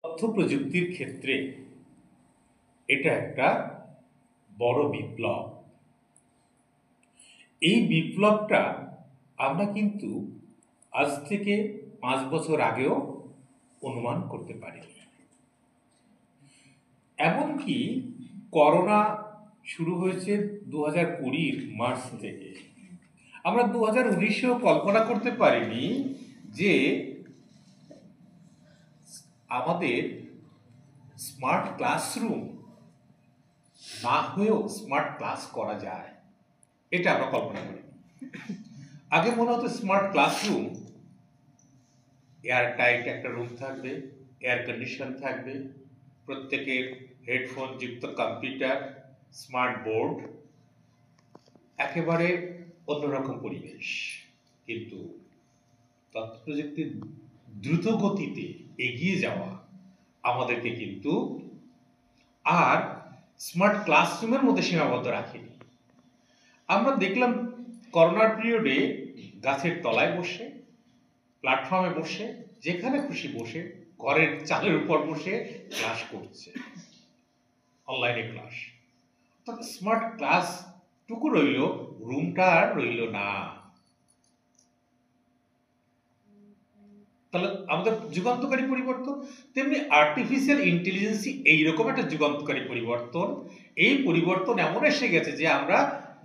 তথ্য প্রযুক্তির ক্ষেত্রে এটা একটা বড় বিপ্লব। এই বিপ্লবটা আমরা কিন্তু আজ থেকে 5 বছর আগেও অনুমান করতে পারিনি। এমনকি করোনা শুরু হয়েছে 2020 মার্চ থেকে। আমরা 2019-এও কল্পনা করতে পারিনি যে আমাদের স্মার্ট ক্লাসরুম না হয়েও স্মার্ট ক্লাস করা যায়, এটা আমরা কল্পনা করি। আগে মনে হতো স্মার্ট ক্লাসরুম এয়ার টাইট একটা রুম থাকবে, এয়ার কন্ডিশন থাকবে, প্রত্যেকের হেডফোন যুক্ত কম্পিউটার, স্মার্ট বোর্ড, একেবারে অন্যরকম পরিবেশ। কিন্তু তথ্য প্রযুক্তির দ্রুত গতিতে এগিয়ে যাওয়া আমাদেরকে কিন্তু আর স্মার্ট ক্লাসরুমের মধ্যে সীমাবদ্ধ রাখেনি। আমরা দেখলাম করোনার পিরিয়ডে গাছের তলায় বসে, প্ল্যাটফর্মে বসে, যেখানে খুশি বসে, ঘরের চালের উপর বসে ক্লাস করছে, অনলাইনে ক্লাস। তবে স্মার্ট ক্লাস টুকু রইল, রুমটা আর রইল না। তাহলে আমাদের যুগান্তকারী পরিবর্তন, তেমনি আর্টিফিশিয়াল ইন্টেলিজেন্সই এইরকম একটা যুগান্তকারী পরিবর্তন। এই পরিবর্তন এমন এসে গেছে যে আমরা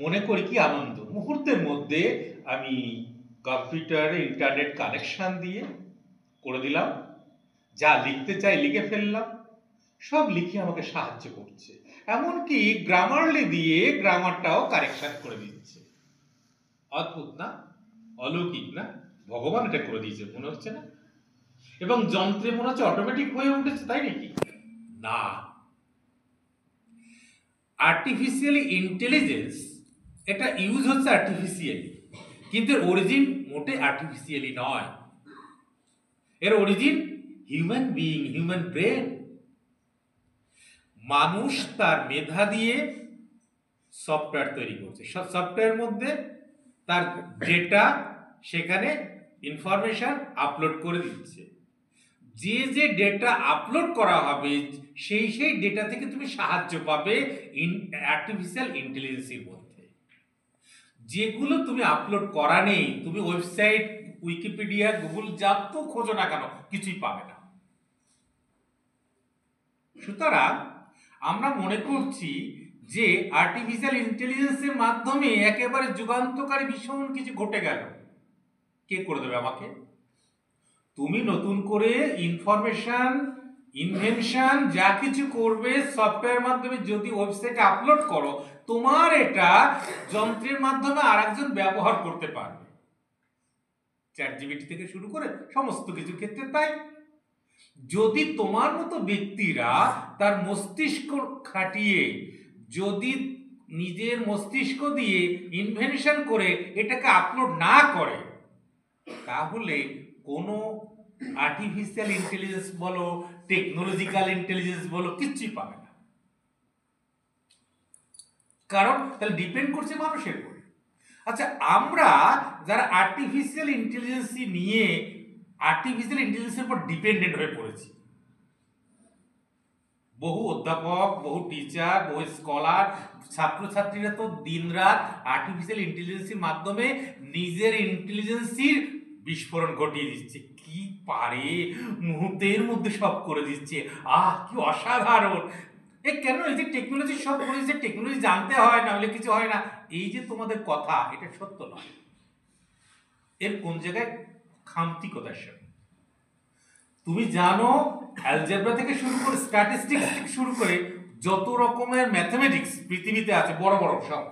মনে করি কি আনন্দ, মুহূর্তের মধ্যে আমি কম্পিউটারে ইন্টারনেট কানেকশন দিয়ে করে দিলাম, যা লিখতে চাই লিখে ফেললাম, সব লিখে আমাকে সাহায্য করছে। এমনকি গ্রামারলি দিয়ে গ্রামারটাও কারেকশন করে দিচ্ছে। অদ্ভুত না? অলৌকিক না? ভগবান এটা করে দিয়েছে মনে হচ্ছে না? এবং যন্ত্রে মনে হচ্ছে অটোমেটিক হয়ে উঠেছে, তাই নাকি? না, আর্টিফিশিয়ালি ইন্টেলিজেন্স এটা ইউজ হচ্ছে আর্টিফিশিয়ালি, কিন্তু অরিজিন মোটে আর্টিফিশিয়ালি নয়। এর origin human being, human brain. মানুষ তার মেধা দিয়ে সফটওয়্যার তৈরি করছে। সফটওয়্যারের মধ্যে তার ডেটা, সেখানে ইনফরমেশন আপলোড করে দিচ্ছে। যে যে ডেটা আপলোড করা হবে সেই সেই ডেটা থেকে তুমি সাহায্য পাবে আর্টিফিশিয়াল ইন্টেলিজেন্সের মধ্যে। যেগুলো তুমি আপলোড করা নেই, তুমি ওয়েবসাইট, উইকিপিডিয়া, গুগল যা তো খোঁজো না কেন, কিছুই পাবে না। সুতরাং আমরা মনে করছি যে আর্টিফিশিয়াল ইন্টেলিজেন্সের মাধ্যমে একেবারে যুগান্তকারী ভীষণ কিছু ঘটে গেল। কে করে দেবে আমাকে? তুমি নতুন করে ইনফরমেশন, ইনভেনশন যা কিছু করবে সফটওয়্যার মাধ্যমে যদি ওয়েবসাইটে আপলোড করো, তোমার এটা যন্ত্রের মাধ্যমে আরেকজন ব্যবহার করতে পারবে। চ্যাটজিপিটি থেকে শুরু করে সমস্ত কিছু ক্ষেত্রে তাই। যদি তোমার মতো ব্যক্তিরা তার মস্তিষ্ক খাটিয়ে যদি নিজের মস্তিষ্ক দিয়ে ইনভেনশন করে এটাকে আপলোড না করে, তাহলে কোনো আর্টিফিশিয়াল ইন্টেলিজেন্স বলো, টেকনোলজিক্যাল ইন্টেলিজেন্স বলো, কিচ্ছুই পাবে না। কারণ তাহলে ডিপেন্ড করছে মানুষের উপর। আচ্ছা, আমরা যারা আর্টিফিশিয়াল ইন্টেলিজেন্স নিয়ে আর্টিফিশিয়াল ইন্টেলিজেন্সের উপর ডিপেন্ডেন্ট হয়ে পড়েছি। বহু অধ্যাপক, বহু টিচার, বহু স্কলার, ছাত্রছাত্রীরা তো দিনরাত আর্টিফিশিয়াল ইন্টেলিজেন্সের মাধ্যমে নিজের ইন্টেলিজেন্সির বিস্ফোরণ ঘটিয়ে দিচ্ছে। কি পারে, মুহূর্তের মধ্যে সব করে দিচ্ছে। কি অসাধারণ! কেন এই যে টেকনোলজি সব করেছে, টেকনোলজি জানতে হয়, না হলে কিছু হয় না, এই যে তোমাদের কথা, এটা সত্য নয়। এর কোন জায়গায় খামতি কোথায়? তুমি জানো অ্যালজেব্রা থেকে শুরু করে স্ট্যাটিস্টিক্স থেকে শুরু করে যত রকমের ম্যাথমেটিক্স পৃথিবীতে আছে বড় বড় সব,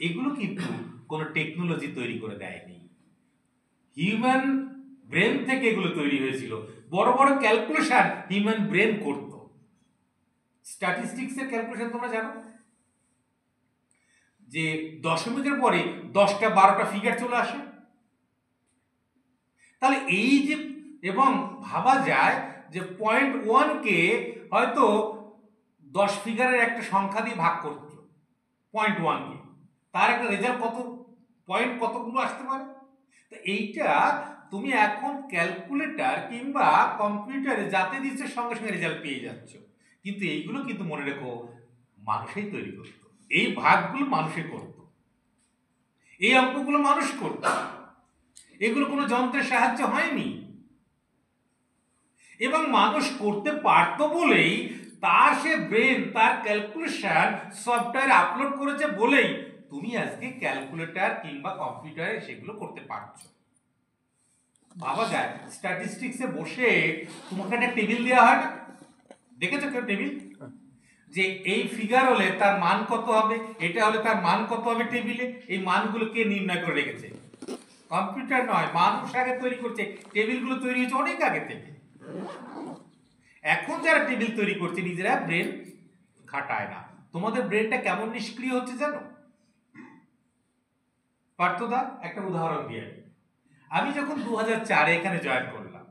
এগুলো কিন্তু কোনো টেকনোলজি তৈরি করে দেয়নি। হিউম্যান ব্রেন থেকে এগুলো তৈরি হয়েছিল। বড় বড় ক্যালকুলেশন হিউম্যান ব্রেন করত। স্ট্যাটিস্টিক্সের ক্যালকুলেশন তোমরা জানো যে দশমিকের পরে 10টা 12টা ফিগার চলে আসে। তাহলে এই যে, এবং ভাবা যায় যে 0.1 হয়তো 10 ফিগারের একটা সংখ্যা দিয়ে ভাগ করছো 0.1 তার একটা রেজাল্ট কত, পয়েন্ট কতগুলো আসতে পারে। তো এইটা তুমি এখন ক্যালকুলেটর কিংবা কম্পিউটারে যাতে দিচ্ছে সঙ্গে সঙ্গে রেজাল্ট পেয়ে যাচ্ছ, কিন্তু এইগুলো কিন্তু মনে রেখো মানুষই তৈরি করতো, এই ভাগগুলো মানুষই করতো, এই অঙ্কগুলো মানুষ করতো, এগুলো কোনো যন্ত্রের সাহায্য হয়নি। এবং মানুষ করতে পারতো বলেই তার সে ব্রেন, তার ক্যালকুলেশন সফটওয়্যার আপলোড করেছে বলেই তুমি আজকে ক্যালকুলেটর কিংবা কম্পিউটারে সেগুলো করতে পারছো। ভাবা যায় স্ট্যাটিস্টিক্সে বসে তোমাকে একটা টেবিল দেওয়া হয় না, দেখেছো কেউ টেবিল? যে এই ফিগার হলে তার মান কত হবে, এটা হলে তার মান কত হবে, টেবিলে এই মানগুলো কে নির্ণয় করে রেখেছে? কম্পিউটার নয়, মানুষ আগে তৈরি করছে। টেবিলগুলো তৈরি হয়েছে অনেক আগে থেকে। এখন যারা টেবিল তৈরি করছে নিজেরা ব্রেন খাটায় না। তোমাদের ব্রেনটা কেমন নিষ্ক্রিয় হচ্ছে জানো? পার্থদা একটা উদাহরণ দিয়ে, আমি যখন 2004 এখানে জয়েন করলাম,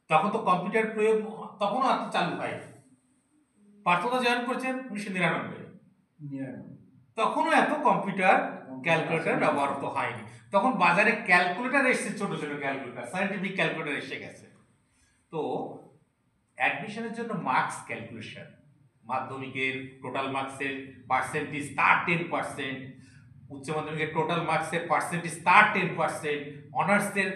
তখন তো কম্পিউটার প্রয়োগ তখনও এত চালু হয়নি। পার্থদা জয়েন করেছেন 1999, তখনও এত কম্পিউটার ক্যালকুলেটর ব্যবহার তো হয়নি। তখন বাজারে ক্যালকুলেটর এসেছে, ছোট ছোট ক্যালকুলেটর, সায়েন্টিফিক ক্যালকুলেটর এসে গেছে। তো অ্যাডমিশনের জন্য মার্কস ক্যালকুলেশন, মাধ্যমিকের টোটাল মার্কসের পার্সেন্টেজ তার 10%, উচ্চ মাধ্যমিকের টোটাল মার্কসের পার্সেন্টেজ তার 10%, অনার্সের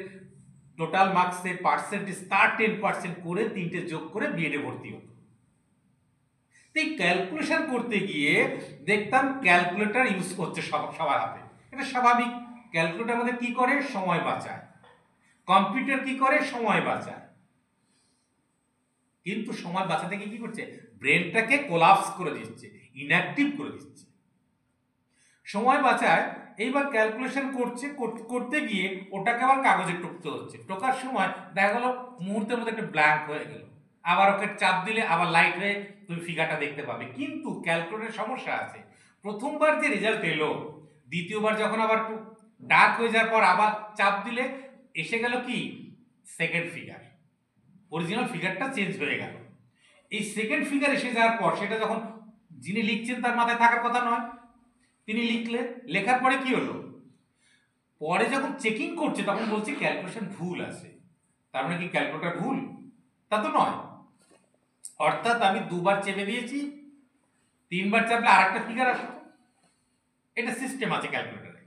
টোটাল মার্কসের পার্সেন্টেজ তার 10% করে 3টে যোগ করে বিএডে ভর্তি হতো। এই ক্যালকুলেশন করতে গিয়ে দেখতাম ক্যালকুলেটর ইউজ করছে সবার হাতে, এটা স্বাভাবিক। ক্যালকুলেটর আমাদের কি করে? সময় বাঁচায়। কম্পিউটার কি করে? সময় বাঁচায়। কিন্তু সময় বাঁচাতে গিয়ে কি করছে? ব্রেনটাকে কোলাপস করে দিচ্ছে, ইনঅ্যাক্টিভ করে দিচ্ছে। সময় বাঁচায়, এইবার ক্যালকুলেশন করতে গিয়ে ওটাকে আবার কাগজে টুকতে হচ্ছে। টোকার সময় দেখা গেল মুহূর্তের মধ্যে একটা ব্ল্যাঙ্ক হয়ে গেল, আবার ওকে চাপ দিলে আবার লাইট হয়ে তুমি ফিগারটা দেখতে পাবে। কিন্তু ক্যালকুলেটরের সমস্যা আছে, প্রথমবার যে রেজাল্ট এলো, দ্বিতীয়বার যখন আবার একটু ডার্ক হয়ে যাওয়ার পর আবার চাপ দিলে এসে গেল কি সেকেন্ড ফিগার, অরিজিনাল ফিগারটা চেঞ্জ হয়ে গেল। এই সেকেন্ড ফিগার এসে যাওয়ার পর সেটা যখন যিনি লিখছেন তার মাথায় থাকার কথা নয়, তিনি লিখলেন, লেখার পরে কি হলো? পরে যখন চেকিং করছে তখন বলছে ক্যালকুলেশন ভুল আছে। তার মানে কি ক্যালকুলেটর ভুল? তা তো নয়। অর্থাৎ আমি দুবার চেপে দিয়েছি, তিনবার চাপলে আর একটা ফিগার আসতো। এটা সিস্টেম আছে ক্যালকুলেটরে।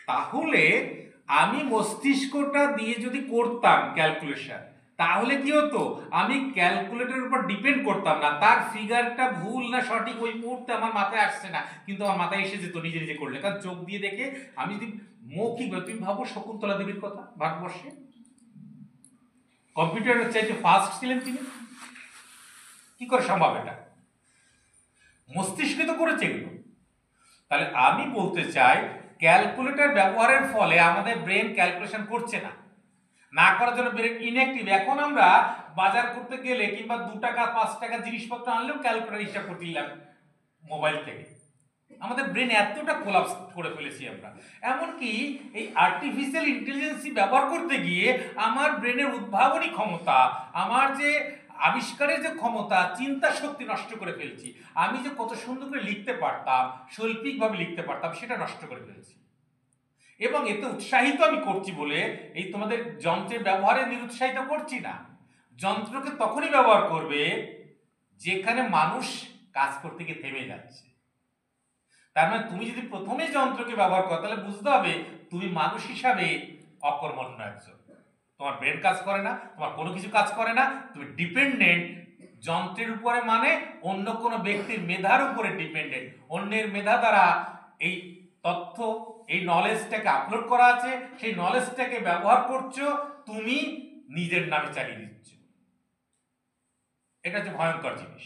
তাহলে আমি মস্তিষ্কটা দিয়ে যদি করতাম ক্যালকুলেশন, তাহলে কি হতো? আমি ক্যালকুলেটরের উপর ডিপেন্ড করতাম না, তার ফিগারটা ভুল না সঠিক ওই মুহূর্তে আমার মাথায় আসছে না, কিন্তু আমার মাথায় এসে যেত নিজে নিজে করলে। কারণ চোখ দিয়ে দেখে আমি যদি মৌখিকভাবে, তুমি ভাবো শকুন্তলা দেবীর কথা, ভারতবর্ষে কম্পিউটারের চাইতে ফাস্ট ছিলেন তিনি, কি করে সম্ভব? এটা মস্তিষ্কে তো করেছে এগুলো। তাহলে আমি বলতে চাই ক্যালকুলেটর ব্যবহারের ফলে আমাদের ব্রেন ক্যালকুলেশন করছে না, না করার জন্য ব্রেন ইনঅ্যাক্টিভ। এখন আমরা বাজার করতে গেলে কিংবা 2 টাকা 5 টাকা জিনিসপত্র আনলেও ক্যালকুলেটর হিসাব করতে দিলাম মোবাইল থেকে। আমাদের ব্রেন এতটা কোলাপস করে ফেলেছি আমরা। এমনকি এই আর্টিফিশিয়াল ইন্টেলিজেন্স ব্যবহার করতে গিয়ে আমার ব্রেনের উদ্ভাবনী ক্ষমতা, আমার যে আবিষ্কারের যে ক্ষমতা, চিন্তা শক্তি নষ্ট করে ফেলছি। আমি যে কত সুন্দর করে লিখতে পারতাম, শৈল্পিকভাবে লিখতে পারতাম, সেটা নষ্ট করে ফেলছি। এবং এতে উৎসাহিত আমি করছি বলে এই তোমাদের যন্ত্রের ব্যবহারে নিরুৎসাহিত করছি না। যন্ত্রকে তখনই ব্যবহার করবে যেখানে মানুষ কাজ করতে গিয়ে থেমে যাচ্ছে। তার মানে তুমি যদি প্রথমে যন্ত্রকে ব্যবহার করো, তাহলে বুঝতে হবে তুমি মানুষ হিসাবে অকর্মণ্য একজন। তোমার ব্রেন কাজ করে না, তোমার কোনো কিছু কাজ করে না, তুমি ডিপেন্ডেন্ট যন্ত্রের উপরে, মানে অন্য কোনো ব্যক্তির মেধার উপরে ডিপেন্ডেন্ট। অন্যের মেধা দ্বারা এই তথ্য, এই নলেজটাকে আপলোড করা আছে, সেই নলেজটাকে ব্যবহার করছো, তুমি নিজের নামে চালিয়ে দিচ্ছ। এটা হচ্ছে ভয়ঙ্কর জিনিস।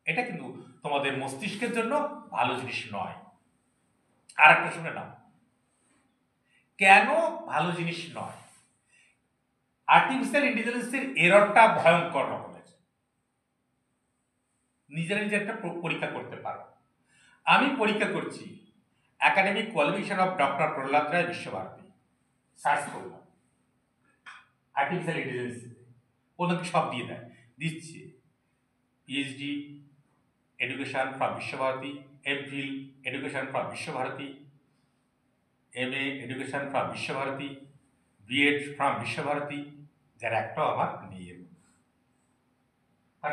এটা কিন্তু তোমাদের মস্তিষ্কের জন্য ভালো জিনিস নয়। আর একটা শুনে নাও, কেন ভালো জিনিস নয়? আর্টিফিশিয়াল ইন্টেলিজেন্সের এররটা ভয়ঙ্কর রকমের। নিজেরা নিজে একটা পরীক্ষা করতে পারো। আমি পরীক্ষা করছি academic qualification of doctor Prahlad Roy Visva Bharati, search করলাম আর্টিফিশিয়াল ইন্টেলিজেন্স, ওদেরকে সব দিয়ে দেয়, দিচ্ছে PhD education from Visva Bharati, MPhil education from Visva Bharati, MA education from Visva Bharati, BEd from Visva Bharati, যার একটাও আমার নেই। আর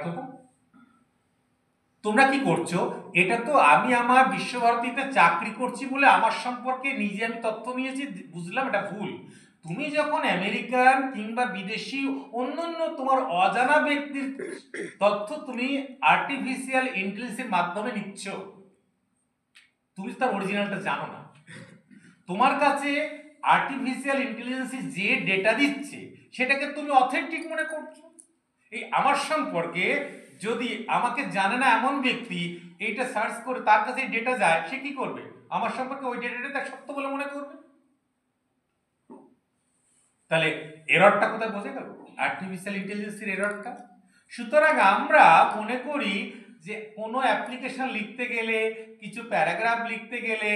তোমরা কি করছো? এটা তো আমি আমার বিশ্বভারতীতে চাকরি করছি বলে আমার সম্পর্কে নিজে আমি তথ্য নিয়েছি, বুঝলাম এটা ভুল। তুমি যখন আমেরিকান কিংবা বিদেশি অন্যান্য তোমার অজানা ব্যক্তির তথ্য তুমি আর্টিফিশিয়াল ইন্টেলিজেন্সের মাধ্যমে নিচ্ছ, তুমি তার অরিজিনালটা জানো না। তোমার কাছে আর্টিফিশিয়াল ইন্টেলিজেন্স যে ডেটা দিচ্ছে সেটাকে তুমি অথেন্টিক মনে করছো। এই আমার সম্পর্কে যদি আমাকে জানে না এমন ব্যক্তি এইটা সার্চ করে তার কাছে ডেটা যায়, সে কি করবে? আমার সম্পর্কে ওই ডেটাটা তার সত্য বলে মনে করবে। তাহলে এররটা কোথায় বোঝা গেল? আর্টিফিশিয়াল ইন্টেলিজেন্সের এররটা। সুতরাং আমরা মনে করি যে কোনো অ্যাপ্লিকেশন লিখতে গেলে, কিছু প্যারাগ্রাফ লিখতে গেলে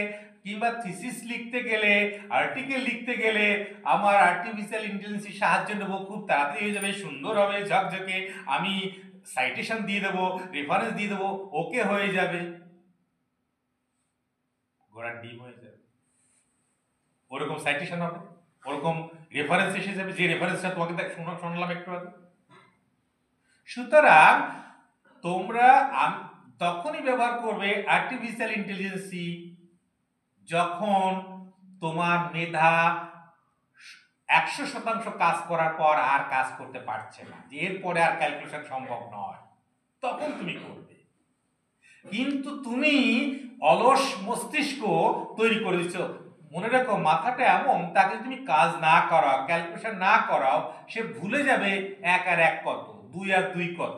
কিংবা থিসিস লিখতে গেলে, আর্টিকেল লিখতে গেলে আমার আর্টিফিশিয়াল ইন্টেলিজেন্সের সাহায্য নেব, খুব তাড়াতাড়ি হয়ে যাবে, সুন্দর হবে, ঝকঝকে, আমি সাইটেশন দিয়ে দেবো, রেফারেন্স দিয়ে দেবো, ওকে হয়ে যাবে, ঘোড়ার ডিম হয়ে যাবে। ওরকম সাইটেশন হবে, ওরকম রেফারেন্স এসে যাবে, যে রেফারেন্সটা তোমাকে শুনলাম একটু আগে। সুতরাং তোমরা তখনই ব্যবহার করবে আর্টিফিশিয়াল ইন্টেলিজেন্সি যখন তোমার মেধা 100% কাজ করার পর আর কাজ করতে পারছে না, যে এরপরে আর ক্যালকুলেশন সম্ভব নয়, তখন তুমি করবে। কিন্তু তুমি অলস মস্তিষ্ক তৈরি করে দিচ্ছ। মনে রাখো, মাথাটা এমন, তাকে তুমি কাজ না করাও, ক্যালকুলেশন না করাও, সে ভুলে যাবে 1 আর 1 কত, 2 আর 2 কত।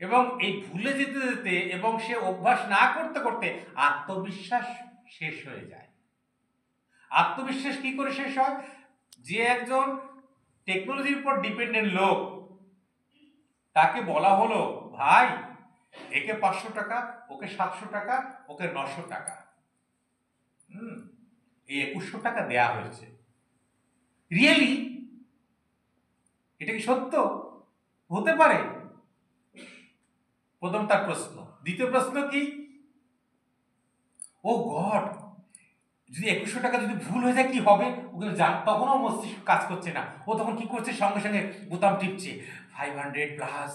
এবং এই ভুলে যেতে যেতে এবং সে অভ্যাস না করতে করতে আত্মবিশ্বাস শেষ হয়ে যায়। আত্মবিশ্বাস কি করে শেষ হয়? যে একজন টেকনোলজির উপর ডিপেন্ডেন্ট লোক, তাকে বলা হলো, ভাই একে 500 টাকা, ওকে 700 টাকা, ওকে 900 টাকা, এই 2100 টাকা দেয়া হয়েছে। রিয়েলি এটা কি সত্য হতে পারে? প্রথম তার প্রশ্ন। দ্বিতীয় প্রশ্ন কি, ও গড, যদি 2100 টাকা যদি ভুল হয়ে যায় কি হবে? ওগুলো তখনও মস্তিষ্ক কাজ করছে না। ও তখন কি করছে? সঙ্গে সঙ্গে বোতাম টিপছে, 500 প্লাস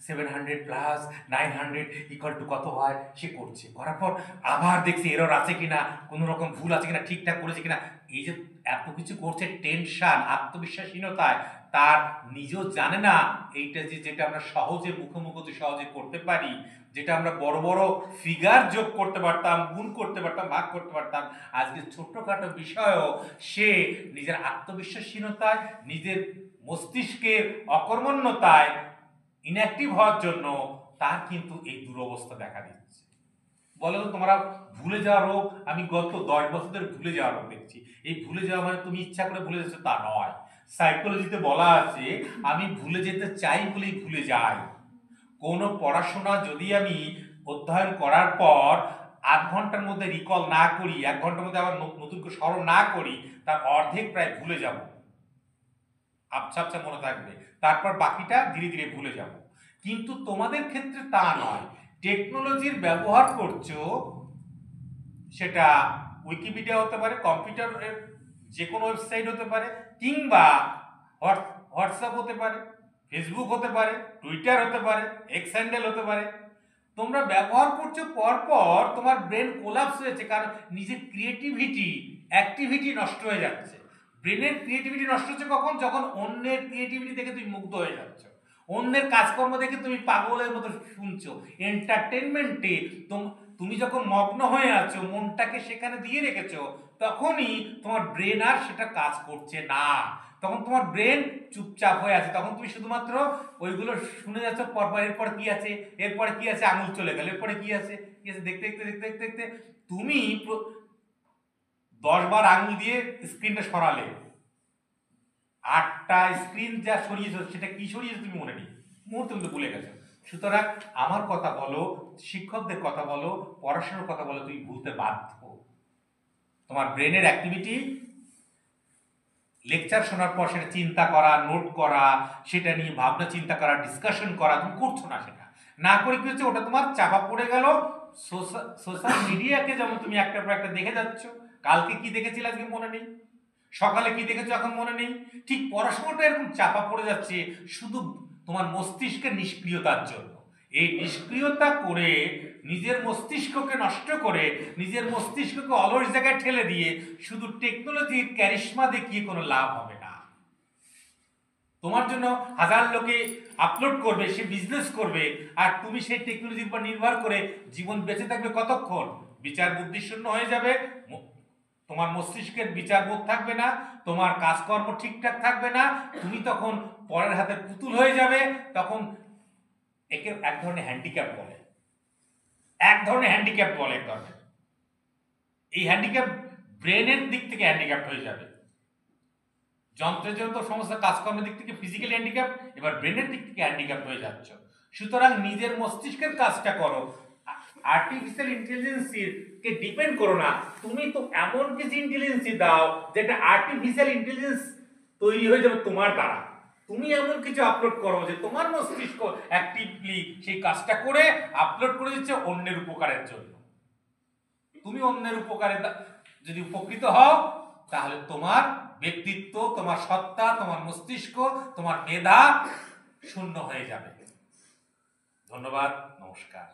700 প্লাস 900 ইকুয়াল টু কত হয়, সে করছে। করার পর আবার দেখছে এরর আছে কিনা, কোনো রকম ভুল আছে কিনা, ঠিকঠাক করেছে কিনা। এই যে এত কিছু করছে, টেনশন, আত্মবিশ্বাসহীনতায়, তার নিজেও জানে না এইটা যেটা আমরা সহজে মুখোমুখি সহজে করতে পারি, যেটা আমরা বড় বড় ফিগার যোগ করতে পারতাম, গুণ করতে পারতাম, ভাগ করতে পারতাম, আজকে ছোট্টখাটো বিষয়ও সে নিজের আত্মবিশ্বাসহীনতায়, নিজের মস্তিষ্কের অকর্মণ্যতায়, ইনঅ্যাক্টিভ হওয়ার জন্য তার কিন্তু এই দুরবস্থা দেখা দিচ্ছে। বলো তো, তোমরা ভুলে যাওয়া রোগ, আমি গত 10 বছর ধরে ভুলে যাওয়া রোগ দেখছি। এই ভুলে যাওয়া মানে তুমি ইচ্ছা করে ভুলে যাচ্ছ তা নয়। সাইকোলজিতে বলা আছে, আমি ভুলে যেতে চাই বলেই ভুলে যাই। কোনো পড়াশোনা যদি আমি অধ্যয়ন করার পর 8 ঘন্টার মধ্যে রিকল না করি, 1 ঘন্টার মধ্যে আবার নতুন করে স্মরণ না করি, তার অর্ধেক প্রায় ভুলে যাব, আবছা আবছা মনে থাকবে, তারপর বাকিটা ধীরে ধীরে ভুলে যাব। কিন্তু তোমাদের ক্ষেত্রে তা নয়। টেকনোলজির ব্যবহার করছো, সেটা উইকিপিডিয়া হতে পারে, কম্পিউটারের যে কোনো ওয়েবসাইট হতে পারে, কিংবা হোয়াটসঅ্যাপ হতে পারে, ফেসবুক হতে পারে, টুইটার হতে পারে, এক্স হ্যান্ডেল হতে পারে। তোমরা ব্যবহার করছো, পরপর তোমার ব্রেন কোলাপস হয়েছে, কারণ নিজের ক্রিয়েটিভিটি, অ্যাক্টিভিটি নষ্ট হয়ে যাচ্ছে। ব্রেনের ক্রিয়েটিভিটি নষ্ট হচ্ছে কখন? যখন অন্যের ক্রিয়েটিভিটি দেখে তুমি মুগ্ধ হয়ে যাচ্ছ, অন্যের কাজকর্ম দেখে তুমি পাগলের মতো শুনছো। এন্টারটেনমেন্টে তুমি যখন মগ্ন হয়ে আছো, মনটাকে সেখানে দিয়ে রেখেছো, তখনই তোমার ব্রেন আর সেটা কাজ করছে না। তখন তোমার ব্রেন চুপচাপ হয়ে আছে, তখন তুমি শুধুমাত্র ওইগুলো শুনে যাচ্ছ, পরপর এরপরে কি আছে, এরপরে কি আছে, আঙুল চলে গেল, এরপরে কি আছে, কি আছে, দেখতে দেখতে দেখতে দেখতে দেখতে তুমি 10 বার আঙুল দিয়ে স্ক্রিনটা সরালে, 8টা স্ক্রিন যা সরিয়েছো, সেটা কি সরিয়েছো তুমি মনে নেই, মুহূর্তে কিন্তু ভুলে গেছো। সুতরাং আমার কথা বলো, শিক্ষকদের কথা বলো, পড়াশোনার কথা বলো, তুমি ভুলতে বাধ্য। তোমার ব্রেনের অ্যাক্টিভিটি, লেকচার শোনার পর সেটা চিন্তা করা, নোট করা, সেটা নিয়ে ভাবনা চিন্তা করা, ডিসকাশন করা, তুমি করছো না। সেটা না করে কি হচ্ছে, ওটা তোমার চাপা পড়ে গেল। সোশ্যাল মিডিয়াকে যেমন তুমি একটার পর একটা দেখে যাচ্ছ, কালকে কি দেখেছিলে আজকে মনে নেই, সকালে কি দেখেছো এখন মনে নেই? ঠিক পড়াশোনাটা এরকম চাপা পড়ে যাচ্ছে শুধু তোমার মস্তিষ্কের নিষ্ক্রিয়তার জন্য। এই নিষ্ক্রিয়তা করে নিজের মস্তিষ্ককে নষ্ট করে, নিজের মস্তিষ্ককে অলস জায়গায় ঠেলে দিয়ে শুধু টেকনোলজির ক্যারিশমা দেখিয়ে কোনো লাভ হবে না। তোমার জন্য হাজার লোকে আপলোড করবে, সে বিজনেস করবে, আর তুমি সেই টেকনোলজির উপর নির্ভর করে জীবন বেঁচে থাকবে কতক্ষণ? বিচার বুদ্ধি শূন্য হয়ে যাবে, তোমার মস্তিষ্কের বিচার বোধ থাকবে না, তোমার কাজকর্ম ঠিকঠাক থাকবে না, তুমি তখন পরের হাতে পুতুল হয়ে যাবে। তখন একে এক ধরনের হ্যান্ডিক্যাপ বলে, এক ধরনের এই হ্যান্ডিক্যাপ ব্রেনের দিক থেকে হ্যান্ডিক্যাপ হয়ে যাবে। যন্ত্রের জন্য তো সমস্ত কাজকর্মের দিক থেকে ফিজিক্যালি হ্যান্ডিক্যাপ, এবার ব্রেনের দিক থেকে হ্যান্ডিক্যাপ হয়ে যাচ্ছ। সুতরাং নিজের মস্তিষ্কের কাজটা করো, আর্টিফিশিয়াল ইন্টেলিজেন্সির কে ডিপেন্ড করো না। তুমি তো এমন কিছু ইন্টেলিজেন্সি দাও যেটা আর্টিফিশিয়াল ইন্টেলিজেন্স তৈরি হয়ে যাবে তোমার দ্বারা। তুমি এমন কিছু আপলোড করো যে তোমার মস্তিষ্ক অ্যাক্টিভলি সেই কাজটা করে আপলোড করে দিচ্ছে অন্যের উপকারের জন্য। তুমি অন্যের উপকারে যদি উপকৃত হও, তাহলে তোমার ব্যক্তিত্ব, তোমার সত্তা, তোমার মস্তিষ্ক, তোমার মেধা শূন্য হয়ে যাবে। ধন্যবাদ, নমস্কার।